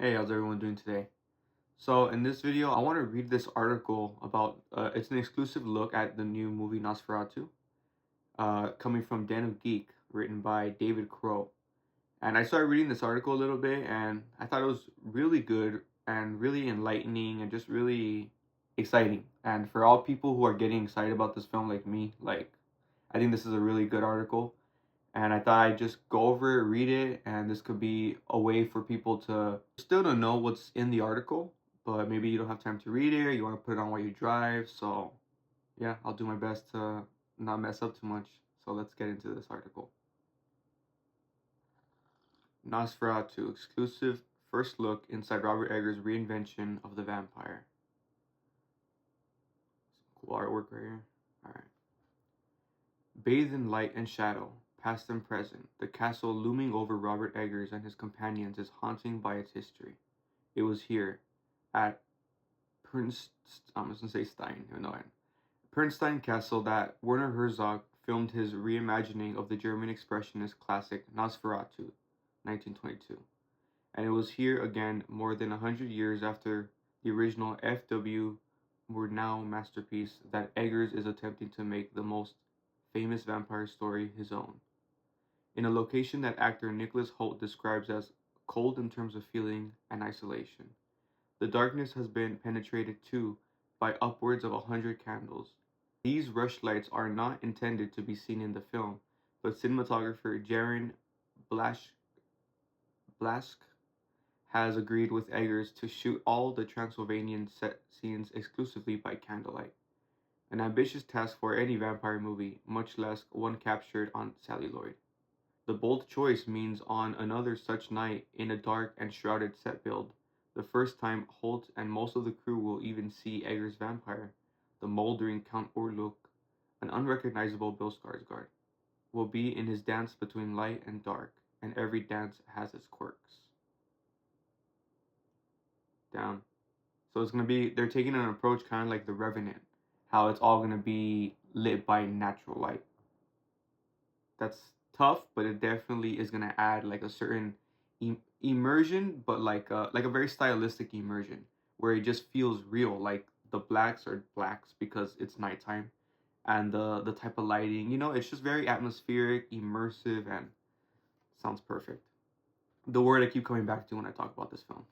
Hey, how's everyone doing today? So in this video, I want to read this article about, it's an exclusive look at the new movie Nosferatu, coming from Den of Geek, written by David Crow. And I started reading this article a little bit, and I thought it was really good and really enlightening and just really exciting. And for all people who are getting excited about this film like me, I think this is a really good article. And I thought I'd just go over it, read it, and this could be a way for people to still to know what's in the article, but maybe you don't have time to read it, or you want to put it on while you drive. So yeah, I'll do my best to not mess up too much. So let's get into this article. Nosferatu, exclusive first look inside Robert Eggers' reinvention of the vampire. Some cool artwork right here. Alright. Bathed in light and shadow, past and present, the castle looming over Robert Eggers and his companions is haunting by its history. It was here, at I'm just gonna say Stein, even though Pernstein Castle, that Werner Herzog filmed his reimagining of the German expressionist classic Nosferatu, 1922. And it was here again more than 100 years after the original F.W. Murnau masterpiece that Eggers is attempting to make the most famous vampire story his own. In a location that actor Nicholas Hoult describes as cold in terms of feeling and isolation. The darkness has been penetrated too by upwards of 100 candles. These rushlights are not intended to be seen in the film, but cinematographer Jaron Blasch Blask has agreed with Eggers to shoot all the Transylvanian set scenes exclusively by candlelight. An ambitious task for any vampire movie, much less one captured on celluloid. The bold choice means on another such night in a dark and shrouded set build, the first time Holt and most of the crew will even see Eggers' vampire, the moldering Count Orlok, an unrecognizable Bill Skarsgård, will be in his dance between light and dark, and every dance has its quirks. Down. So it's gonna be, they're taking an approach kind of like The Revenant, how it's all gonna be lit by natural light. That's tough, but it definitely is gonna add like a certain immersion, but like a very stylistic immersion where it just feels real. Like the blacks are blacks because it's nighttime, and the type of lighting, it's just very atmospheric, immersive, and sounds perfect. The word I keep coming back to when I talk about this film.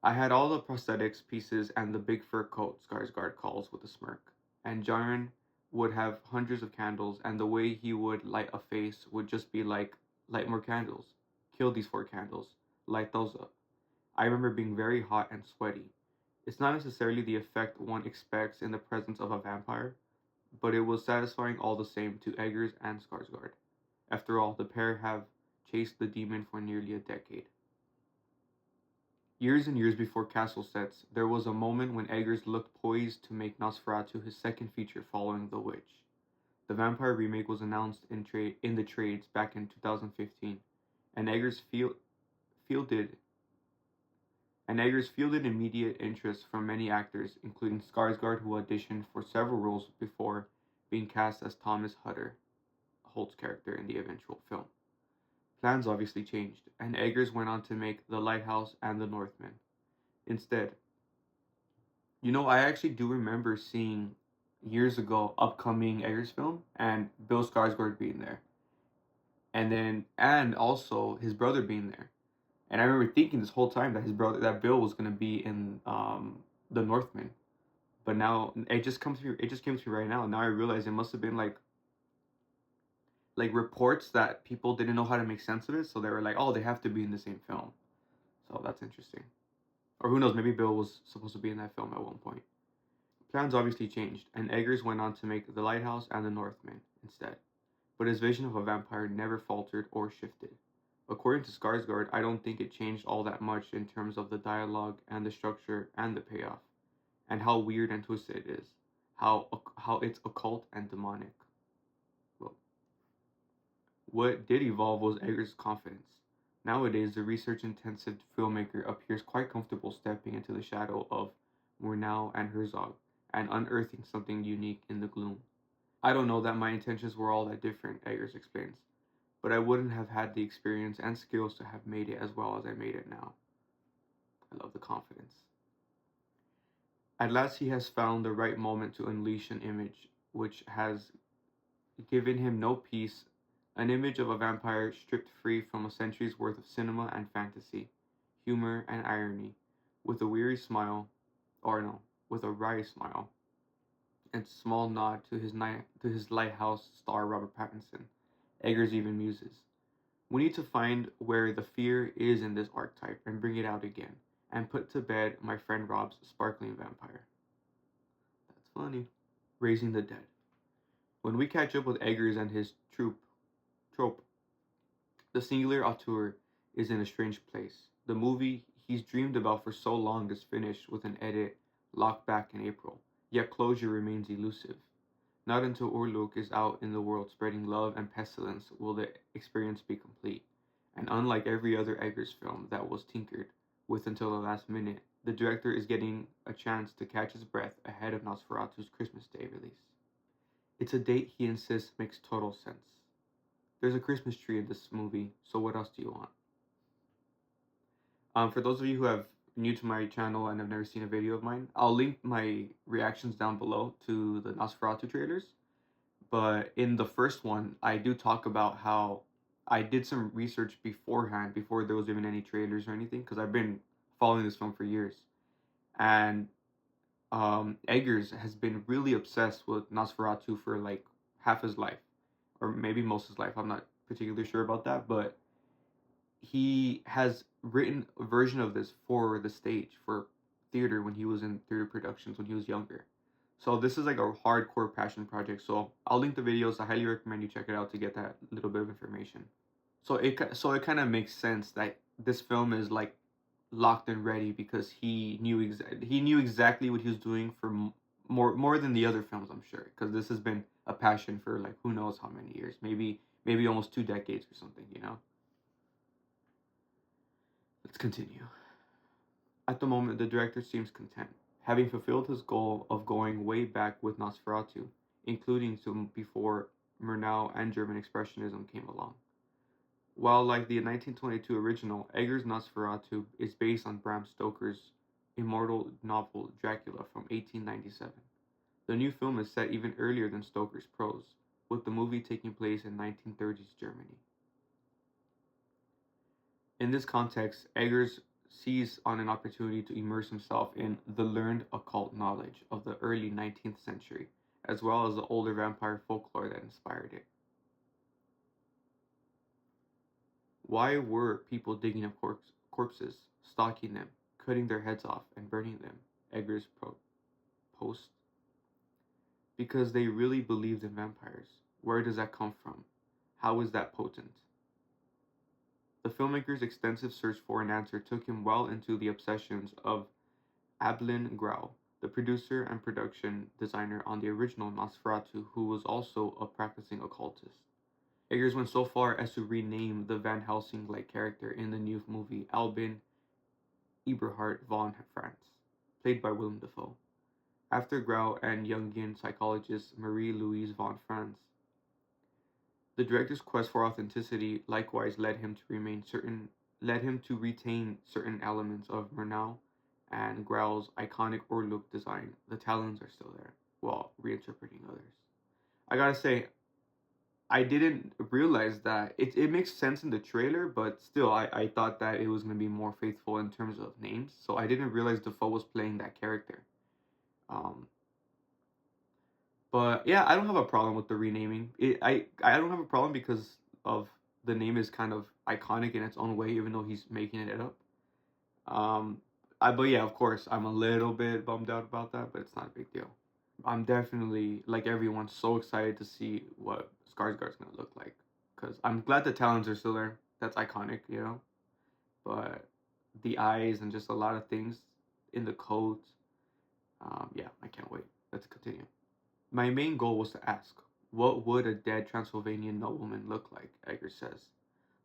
I had all the prosthetics pieces and the big fur coat, Skarsgård calls with a smirk, and Jaren would have hundreds of candles, and the way he would light a face would just be like, light more candles, kill these 4 candles, light those up. I remember being very hot and sweaty. It's not necessarily the effect one expects in the presence of a vampire, but it was satisfying all the same to Eggers and Skarsgård. After all, the pair have chased the demon for nearly a decade. Years and years before Castle sets, there was a moment when Eggers looked poised to make Nosferatu his second feature following The Witch. The vampire remake was announced in the trades back in 2015, and fielded immediate interest from many actors, including Skarsgård, who auditioned for several roles before being cast as Thomas Hutter, Holt's character in the eventual film. Plans obviously changed, and Eggers went on to make The Lighthouse and The Northman instead. I actually do remember seeing years ago upcoming Eggers film and Bill Skarsgård being there, and also his brother being there. And I remember thinking this whole time that that Bill was gonna be in The Northman, but now it just comes to me. It just came to me right now. Now I realize it must have been like reports that people didn't know how to make sense of it, so they were like, oh, they have to be in the same film. So that's interesting. Or who knows, maybe Bill was supposed to be in that film at one point. Plans obviously changed, and Eggers went on to make The Lighthouse and The Northman instead. But his vision of a vampire never faltered or shifted. According to Skarsgård, I don't think it changed all that much in terms of the dialogue and the structure and the payoff, and how weird and twisted it is, how it's occult and demonic. Well, what did evolve was Eggers' confidence. Nowadays, the research-intensive filmmaker appears quite comfortable stepping into the shadow of Murnau and Herzog and unearthing something unique in the gloom. I don't know that my intentions were all that different, Eggers explains. but I wouldn't have had the experience and skills to have made it as well as I made it now. I love the confidence. At last he has found the right moment to unleash an image which has given him no peace, an image of a vampire stripped free from a century's worth of cinema and fantasy, humor and irony, with a weary smile, or no, with a wry smile, and small nod to his lighthouse star Robert Pattinson. Eggers even muses, "We need to find where the fear is in this archetype and bring it out again, and put to bed my friend Rob's sparkling vampire." That's funny. Raising the dead. When we catch up with Eggers and his trope, the singular auteur is in a strange place. The movie he's dreamed about for so long is finished with an edit locked back in April, yet closure remains elusive. Not until Urluk is out in the world spreading love and pestilence will the experience be complete. And unlike every other Eggers film that was tinkered with until the last minute, the director is getting a chance to catch his breath ahead of Nosferatu's Christmas Day release. It's a date he insists makes total sense. There's a Christmas tree in this movie, so what else do you want? For those of you who have new to my channel and have never seen a video of mine, I'll link my reactions down below to the Nosferatu trailers. But in the first one, I do talk about how I did some research beforehand, before there was even any trailers or anything, because I've been following this film for years. And Eggers has been really obsessed with Nosferatu for like half his life, or maybe most of his life. I'm not particularly sure about that, but he has written a version of this for the stage, for theater, when he was in theater productions when he was younger. So this is like a hardcore passion project. So I'll link the videos. I highly recommend you check it out to get that little bit of information. So it kind of makes sense that this film is like locked and ready, because he knew exactly what he was doing for more than the other films, I'm sure, because this has been a passion for like who knows how many years, maybe almost 2 decades or something, you know. Let's continue. At the moment, the director seems content, having fulfilled his goal of going way back with Nosferatu, including to before Murnau and German Expressionism came along. While like the 1922 original, Eggers' Nosferatu is based on Bram Stoker's immortal novel Dracula from 1897. The new film is set even earlier than Stoker's prose, with the movie taking place in 1930s Germany. In this context, Eggers seized on an opportunity to immerse himself in the learned occult knowledge of the early 19th century, as well as the older vampire folklore that inspired it. Why were people digging up corpses, stalking them, cutting their heads off, and burning them? Eggers post. Because they really believed in vampires. Where does that come from? How is that potent? The filmmaker's extensive search for an answer took him well into the obsessions of Abelin Grau, the producer and production designer on the original Nosferatu, who was also a practicing occultist. Eggers went so far as to rename the Van Helsing-like character in the new movie Albin Eberhard von Franz, played by Willem Dafoe, after Grau and Jungian psychologist Marie-Louise von Franz. The director's quest for authenticity likewise led him to retain certain elements of Murnau and Grau's iconic Urluk design. The talons are still there, while reinterpreting others. I gotta say, I didn't realize that. It makes sense in the trailer, but still, I thought that it was going to be more faithful in terms of names, so I didn't realize Defoe was playing that character. But yeah, I don't have a problem with the renaming. I don't have a problem because of the name is kind of iconic in its own way, even though he's making it up. But yeah, of course, I'm a little bit bummed out about that, but it's not a big deal. I'm definitely, like everyone, so excited to see what Skarsgård's gonna look like, because I'm glad the talons are still there. That's iconic, you know. But the eyes and just a lot of things in the coat, yeah, I can't wait. Let's continue. My main goal was to ask, what would a dead Transylvanian nobleman look like? Eggers says.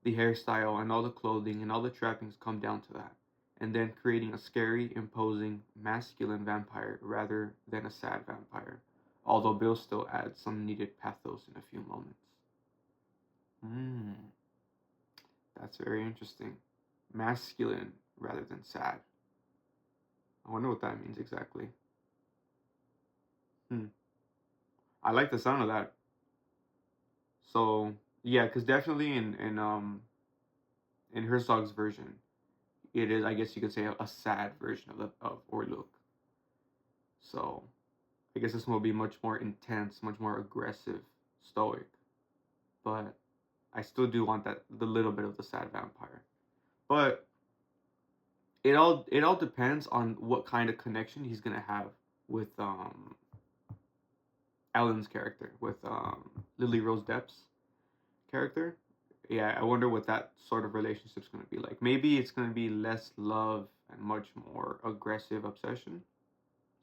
The hairstyle and all the clothing and all the trappings come down to that, and then creating a scary, imposing, masculine vampire rather than a sad vampire, although Bill still adds some needed pathos in a few moments. Hmm, that's very interesting. Masculine rather than sad. I wonder what that means exactly. Hmm. I like the sound of that. So yeah, because definitely in Herzog's version, it is, I guess you could say, a sad version of Orluk. So I guess this one will be much more intense, much more aggressive, stoic. But I still do want the little bit of the sad vampire. But it all depends on what kind of connection he's gonna have with Ellen's character, with Lily Rose Depp's character. Yeah, I wonder what that sort of relationship's gonna be like. Maybe it's gonna be less love and much more aggressive obsession.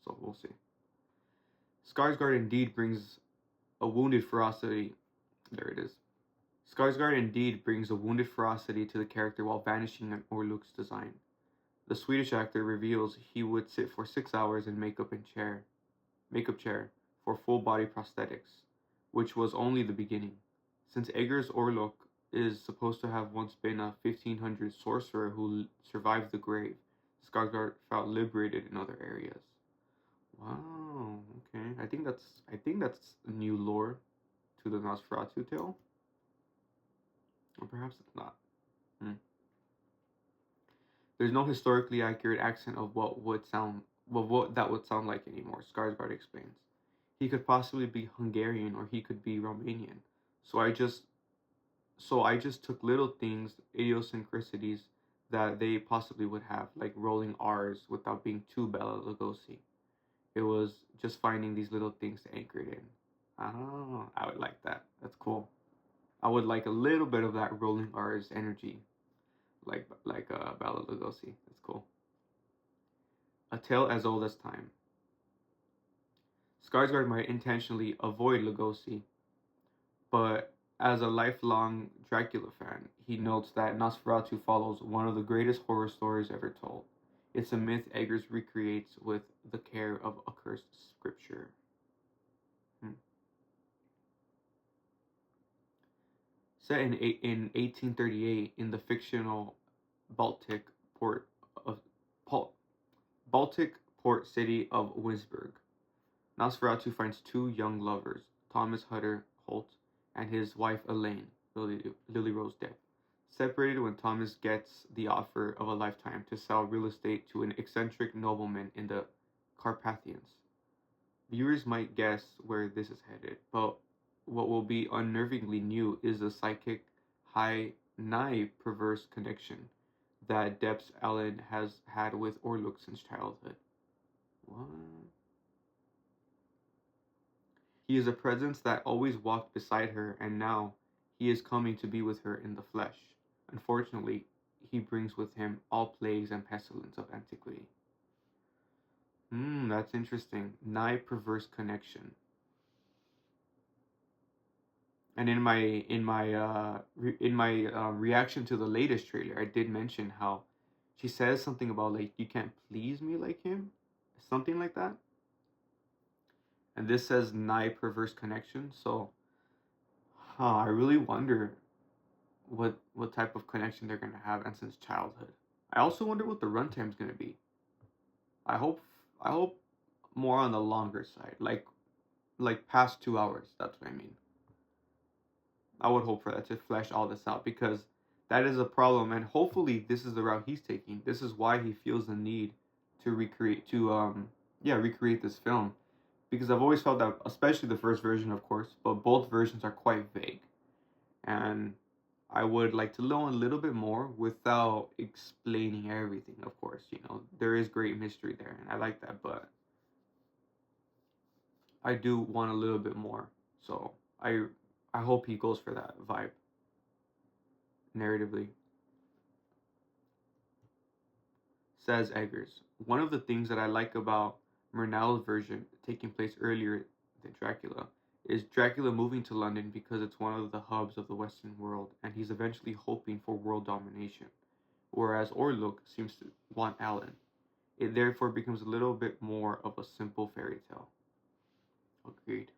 So we'll see. Skarsgård indeed brings a wounded ferocity. There it is. Skarsgård indeed brings a wounded ferocity to the character while vanishing at Orluk's design. The Swedish actor reveals he would sit for 6 hours in makeup chair for full body prosthetics, which was only the beginning. Since Eggers Orlok is supposed to have once been a 1500 sorcerer who survived the grave, Skarsgård felt liberated in other areas. Wow, okay. I think that's new lore to the Nosferatu tale. Or perhaps it's not. Hmm. There's no historically accurate accent of what that would sound like anymore, Skarsgård explains. He could possibly be Hungarian or he could be Romanian. So I just took little things, idiosyncrasies that they possibly would have, like rolling R's without being too Bela Lugosi. It was just finding these little things to anchor it in. Oh, I would like that. That's cool. I would like a little bit of that rolling R's energy, like Bela Lugosi. That's cool. A tale as old as time. Skarsgård might intentionally avoid Lugosi, but as a lifelong Dracula fan, he notes that Nosferatu follows one of the greatest horror stories ever told. It's a myth Eggers recreates with the care of accursed scripture. Hmm. Set in 1838 in the fictional Baltic port of Baltic port city of Wisburg, Nosferatu finds two young lovers, Thomas Hutter Holt and his wife Elaine, Lily Rose Depp, separated when Thomas gets the offer of a lifetime to sell real estate to an eccentric nobleman in the Carpathians. Viewers might guess where this is headed, but what will be unnervingly new is the psychic, high, nigh perverse connection that Depp's Ellen has had with Orluk since childhood. What? He is a presence that always walked beside her, and now he is coming to be with her in the flesh. Unfortunately, he brings with him all plagues and pestilence of antiquity. That's interesting. Nigh perverse connection. And in my reaction to the latest trailer, I did mention how she says something about like you can't please me like him, something like that. And this says nigh perverse connection. So, I really wonder what type of connection they're gonna have, and since childhood. I also wonder what the runtime's gonna be. I hope I hope more on the longer side, like past 2 hours. That's what I mean. I would hope for that to flesh all this out because that is a problem, and hopefully this is the route he's taking. This is why he feels the need to recreate this film because I've always felt that, especially the first version, of course, but both versions are quite vague, and I would like to know a little bit more without explaining everything. Of course, there is great mystery there, and I like that, but I do want a little bit more. So I hope he goes for that vibe narratively. Says Eggers. One of the things that I like about Murnau's version, taking place earlier than Dracula, is Dracula moving to London because it's one of the hubs of the Western world, and he's eventually hoping for world domination, whereas Orlok seems to want Alan. It therefore becomes a little bit more of a simple fairy tale. Agreed.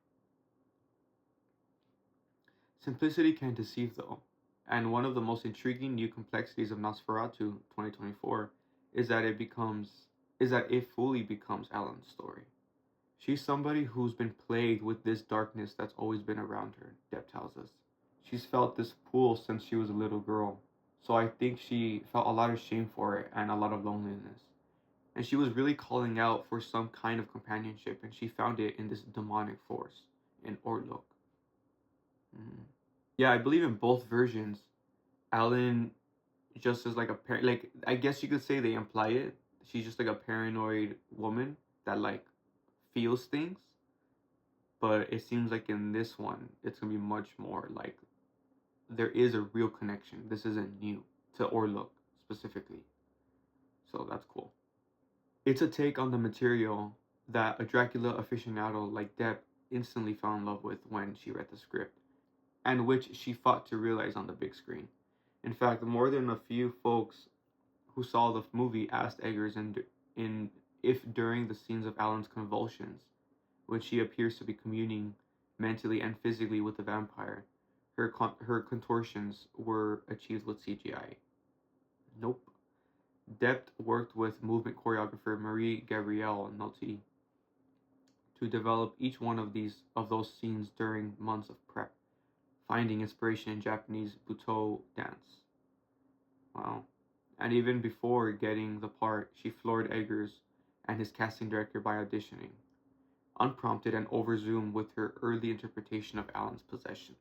Simplicity can deceive, though, and one of the most intriguing new complexities of Nosferatu 2024 is that it fully becomes Ellen's story. She's somebody who's been plagued with this darkness that's always been around her, Depp tells us. She's felt this pull since she was a little girl, so I think she felt a lot of shame for it and a lot of loneliness. And she was really calling out for some kind of companionship, and she found it in this demonic force, in Orlok. Mm. Yeah, I believe in both versions. Alan just as like a like I guess you could say they imply it. She's just like a paranoid woman that like feels things, but it seems like in this one it's gonna be much more like there is a real connection. This isn't new to Orlok specifically, so that's cool. It's a take on the material that a Dracula aficionado like Depp instantly fell in love with when she read the script, and which she fought to realize on the big screen. In fact, more than a few folks who saw the movie asked Eggers in if during the scenes of Alan's convulsions, when she appears to be communing mentally and physically with the vampire, her contortions were achieved with CGI. Nope. Depp worked with movement choreographer Marie Gabrielle Notti to develop each one of those scenes during months of prep, finding inspiration in Japanese Butoh dance. Wow. And even before getting the part, she floored Eggers and his casting director by auditioning, unprompted and overzoomed with her early interpretation of Alan's possessions.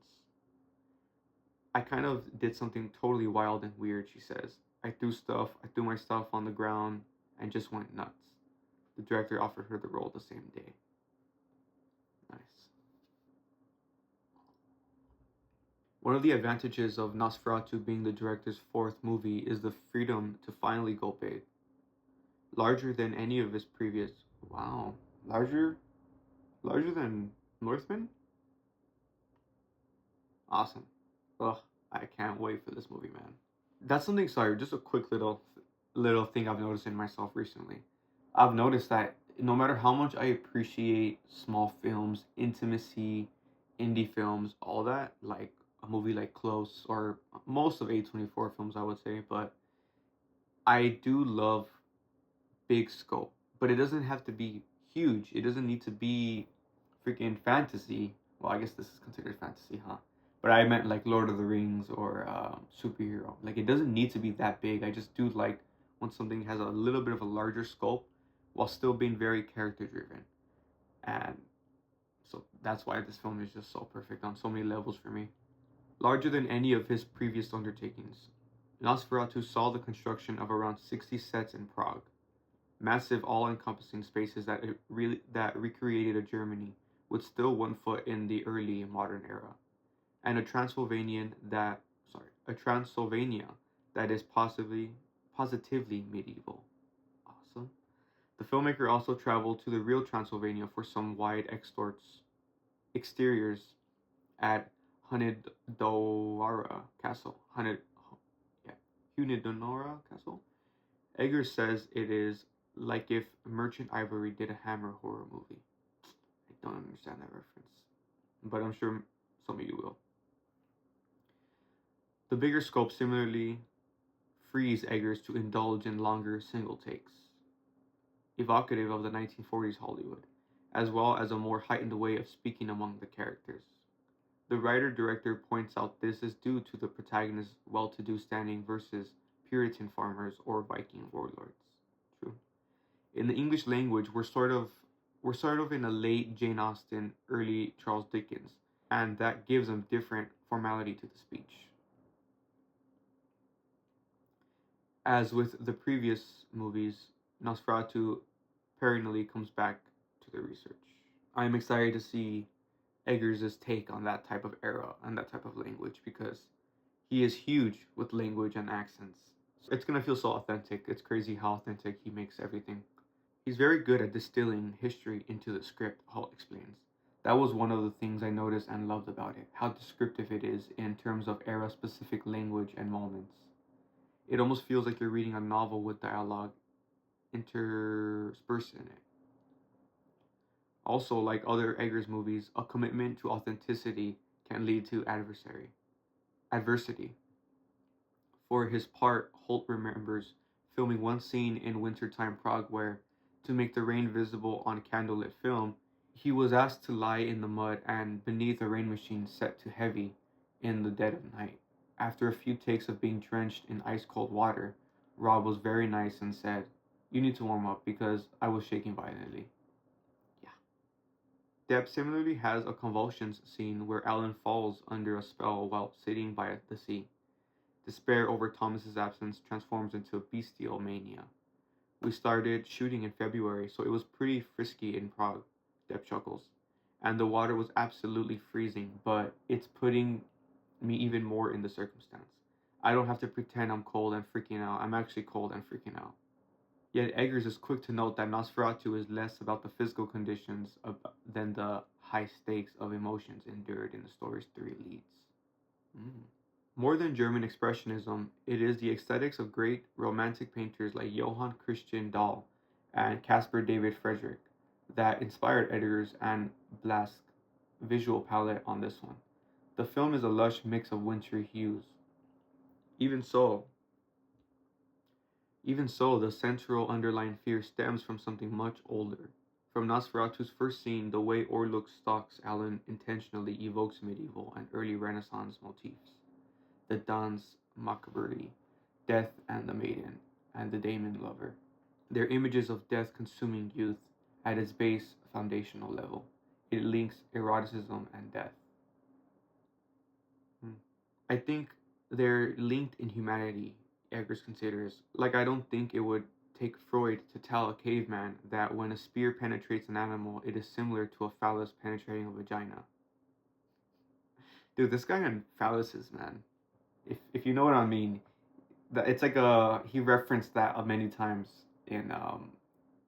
I kind of did something totally wild and weird, she says. I threw my stuff on the ground and just went nuts. The director offered her the role the same day. Nice. One of the advantages of Nosferatu being the director's fourth movie is the freedom to finally go big. Larger than any of his previous. Wow. Larger than Northman? Awesome. Ugh, I can't wait for this movie, man. That's something, sorry, just a quick little thing I've noticed in myself recently. I've noticed that no matter how much I appreciate small films, intimacy, indie films, all that, like a movie like Close or most of A24 films, I would say, but I do love big scope. But it doesn't have to be huge. It doesn't need to be freaking fantasy. Well, I guess this is considered fantasy, huh? But I meant like Lord of the Rings or superhero. Like it doesn't need to be that big. I just do like when something has a little bit of a larger scope while still being very character driven. And so that's why this film is just so perfect on so many levels for me. Larger than any of his previous undertakings, Nosferatu saw the construction of around 60 sets in Prague, massive all-encompassing spaces that recreated a Germany with still one foot in the early modern era, and a Transylvania that is positively medieval. Awesome. The filmmaker also traveled to the real Transylvania for some wide exteriors at Hunidonora Castle. Hunidonora Castle. Eggers says it is like if Merchant Ivory did a Hammer horror movie. I don't understand that reference, but I'm sure some of you will. The bigger scope similarly frees Eggers to indulge in longer single takes, evocative of the 1940s Hollywood, as well as a more heightened way of speaking among the characters. The writer-director points out this is due to the protagonist's well-to-do standing versus Puritan farmers or Viking warlords. True. In the English language, we're sort of in a late Jane Austen, early Charles Dickens, and that gives them different formality to the speech. As with the previous movies, Nosferatu perennially comes back to the research. I am excited to see Eggers' take on that type of era and that type of language because he is huge with language and accents. It's gonna feel so authentic. It's crazy how authentic he makes everything. He's very good at distilling history into the script, Hall explains. That was one of the things I noticed and loved about it, how descriptive it is in terms of era-specific language and moments. It almost feels like you're reading a novel with dialogue interspersed in it. Also, like other Eggers movies, a commitment to authenticity can lead to adversity. For his part, Holt remembers filming one scene in wintertime Prague where, to make the rain visible on candlelit film, he was asked to lie in the mud and beneath a rain machine set to heavy in the dead of night. After a few takes of being drenched in ice cold water, Rob was very nice and said, "You need to warm up because I was shaking violently." Yeah. Depp similarly has a convulsions scene where Alan falls under a spell while sitting by the sea. Despair over Thomas's absence transforms into bestial mania. "We started shooting in February, so it was pretty frisky in Prague," Depp chuckles. "And the water was absolutely freezing, but it's putting me even more in the circumstance. I don't have to pretend I'm cold and freaking out. I'm actually cold and freaking out." Yet Eggers is quick to note that Nosferatu is less about the physical conditions than the high stakes of emotions endured in the story's three leads. More than German expressionism, it is the aesthetics of great romantic painters like Johann Christian Dahl and Caspar David Friedrich that inspired Eggers and Blask's visual palette on this one. The film is a lush mix of wintry hues. Even so, the central underlying fear stems from something much older. From Nosferatu's first scene, the way Orlok stalks Alan intentionally evokes medieval and early Renaissance motifs. The Danse Macabre, Death and the Maiden, and the Daemon Lover. They're images of death consuming youth at its base foundational level. It links eroticism and death. I think they're linked in humanity, Eggers considers. Like, I don't think it would take Freud to tell a caveman that when a spear penetrates an animal, it is similar to a phallus penetrating a vagina. Dude, this guy on phalluses, man. If you know what I mean, it's like he referenced that many times in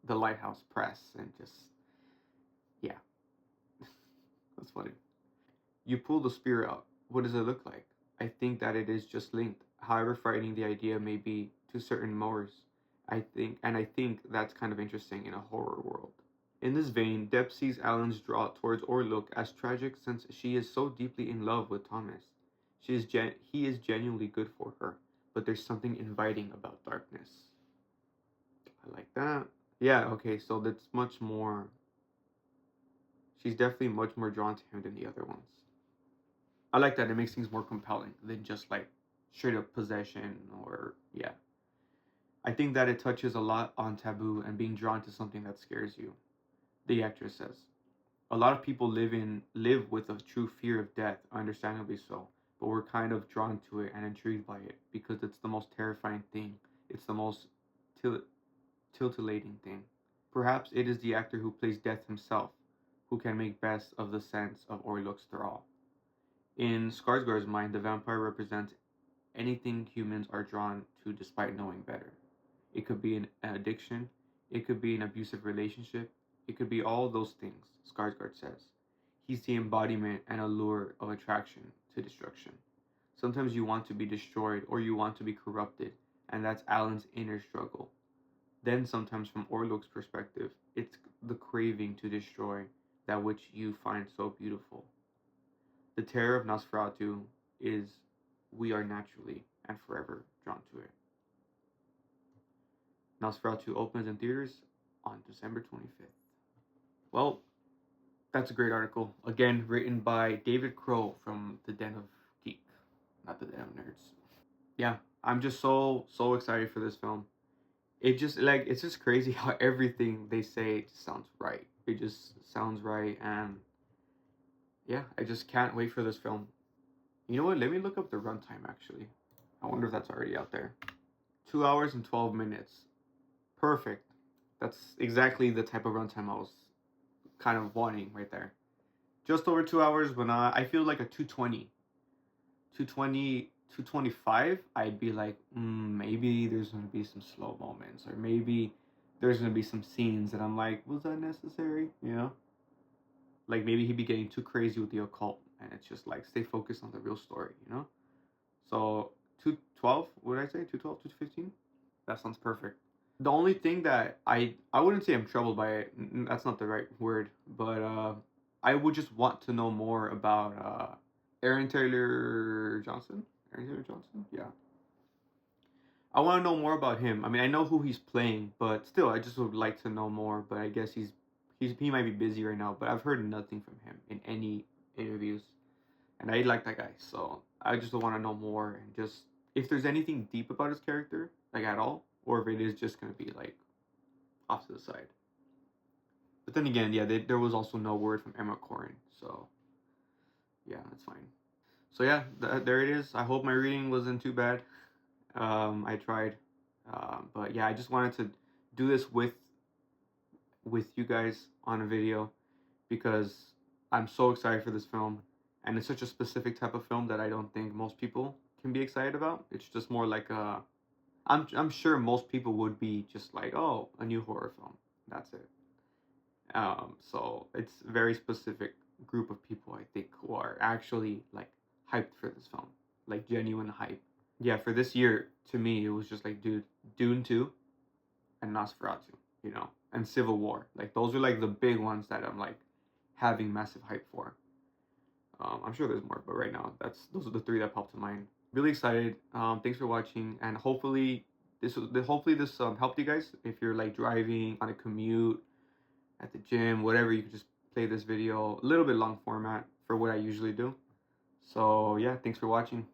the Lighthouse Press, and just, yeah, that's funny. You pull the spear out. What does it look like? I think that it is just linked, however frightening the idea may be to certain Moors. I think that's kind of interesting in a horror world. In this vein, Depp sees Alan's draw towards Orlok as tragic since she is so deeply in love with Thomas. He is genuinely good for her, but there's something inviting about darkness. I like that. Yeah, okay, so that's much more. She's definitely much more drawn to him than the other ones. I like that. It makes things more compelling than just like straight up possession or, yeah. I think that it touches a lot on taboo and being drawn to something that scares you. The actress says, "A lot of people live with a true fear of death, understandably so, but we're kind of drawn to it and intrigued by it because it's the most terrifying thing. It's the most titillating thing. Perhaps it is the actor who plays death himself who can make best of the sense of Orlok's thrall. In Skarsgård's mind, the vampire represents anything humans are drawn to despite knowing better. It could be an addiction, it could be an abusive relationship, it could be all those things," Skarsgård says. "He's the embodiment and allure of attraction to destruction. Sometimes you want to be destroyed or you want to be corrupted, and that's Alan's inner struggle. Then sometimes from Orlok's perspective, it's the craving to destroy that which you find so beautiful. The terror of Nosferatu is we are naturally and forever drawn to it." Nosferatu opens in theaters on December 25th. Well, that's a great article. Again, written by David Crow from the Den of Geek, not the Den of Nerds. Yeah, I'm just so excited for this film. It's just crazy how everything they say just sounds right. It just sounds right, and yeah, I just can't wait for this film. You know what? Let me look up the runtime actually. I wonder if that's already out there. 2 hours and 12 minutes. Perfect. That's exactly the type of runtime I was kind of wanting right there. Just over 2 hours, but I feel like a 220. 220, 225, I'd be like, maybe there's going to be some slow moments, or maybe there's going to be some scenes that I'm like, was that necessary? You know? Like, maybe he'd be getting too crazy with the occult, and it's just like, stay focused on the real story, you know? So, 212, what did I say? 212, 215? That sounds perfect. The only thing that I wouldn't say I'm troubled by it, that's not the right word, but I would just want to know more about Aaron Taylor Johnson. Aaron Taylor Johnson. Yeah. I want to know more about him. I mean, I know who he's playing, but still, I just would like to know more. But I guess he might be busy right now. But I've heard nothing from him in any interviews, and I like that guy. So I just want to know more and just if there's anything deep about his character, like at all, or if it is just gonna be like off to the side. But then again, yeah, there was also no word from Emma Corrin, so yeah, that's fine. So yeah, there it is. I hope my reading wasn't too bad. I tried, but yeah, I just wanted to do this with you guys on a video because I'm so excited for this film, and it's such a specific type of film that I don't think most people can be excited about. It's just more like a, I'm sure most people would be just like, oh, a new horror film. That's it. So it's a very specific group of people I think who are actually like hyped for this film, like genuine hype. Yeah, for this year, to me, it was just like, dude, Dune 2 and Nosferatu, and Civil War. Like, those are like the big ones that I'm like having massive hype for. I'm sure there's more, but right now, those are the three that popped to mind. Really excited. Thanks for watching, and hopefully this helped you guys. If you're like driving on a commute, at the gym, whatever, you can just play this video a little bit long format for what I usually do. So yeah, thanks for watching.